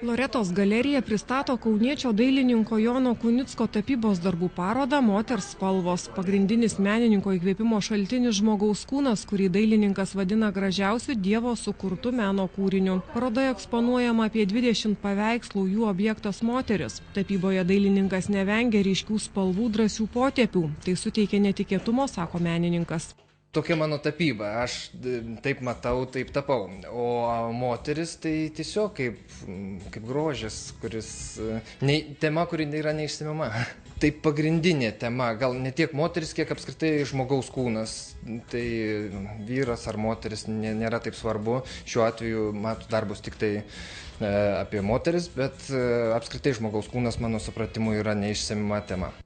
Loretos galerija pristato kauniečio dailininko Jono Kunicko tapybos darbų parodą Moters spalvos. Pagrindinis menininko įkvėpimo šaltinis žmogaus kūnas, kurį dailininkas vadina gražiausiu Dievo sukurtu meno kūriniu. Parodoje eksponuojama apie 20 paveikslų, jų objektas moteris. Tapyboje dailininkas nevengia ryškių spalvų, drąsių potėpių. Tai suteikia netikėtumo, sako menininkas. Tokia mano tapyba, aš taip matau, taip tapau, o moteris tai tiesiog kaip grožis, tema, kuri yra neišsemiama. Tai pagrindinė tema, gal ne tiek moteris, kiek apskritai žmogaus kūnas, tai vyras ar moteris nėra taip svarbu, šiuo atveju matų darbus tik tai apie moteris, bet apskritai žmogaus kūnas mano supratimu yra neišsemiama tema.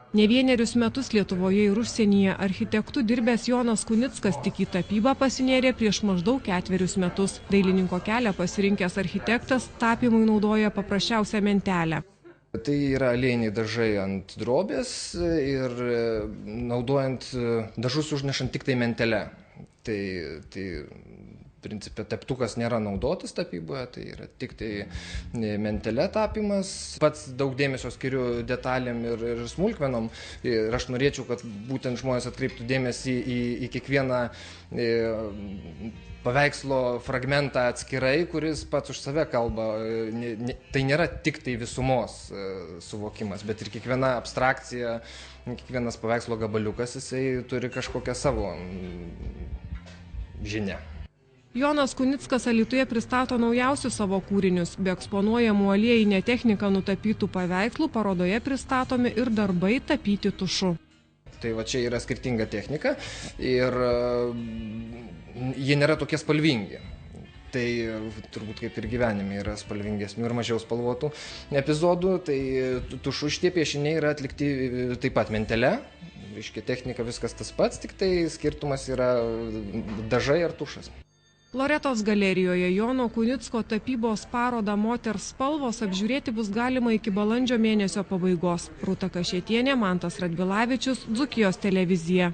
Ne vienerius metus Lietuvoje ir užsienyje architektų dirbęs Jonas Kunickas tik į tapybą pasinėrė prieš maždaug 4 metus. Dailininko kelią pasirinkęs architektas tapymui naudoja paprasčiausią mentelę. Tai yra aliejiniai dažai ant drobės ir naudojant dažus užnešant tik tai mentele. Tai principe teptukas nėra naudotas tapyboje, tai yra tik tai mentele tapimas. Pats daug dėmesio skiriu detalėm ir smulkmenom. Ir aš norėčiau, kad būtent žmonės atkreiptų dėmesį į kiekvieną paveikslo fragmentą atskirai, kuris pats už save kalba. Tai nėra tik tai visumos suvokimas, bet ir kiekviena abstrakcija, kiekvienas paveikslo gabaliukas, jisai turi kažkokią savo žinią. Jonas Kunickas Alytuje pristato naujausius savo kūrinius. Be eksponuojamų aliejinę techniką nutapytų paveikslų parodoje pristatomi ir darbai tapyti tušu. Tai va čia yra skirtinga technika ir jie nėra tokie spalvingi. Tai turbūt kaip ir gyvenime yra spalvingesnių ir mažiau spalvotų epizodų. Tai tušu šitie piešiniai yra atlikti taip pat mentele. Reiškia technika viskas tas pats, tik tai skirtumas yra dažai ar tušas. Loretos galerijoje Jono Kunicko tapybos parodą Moters spalvos apžiūrėti bus galima iki balandžio mėnesio pabaigos. Rūta Kašėtienė, Mantas Radvilavičius, Dzūkijos televizija.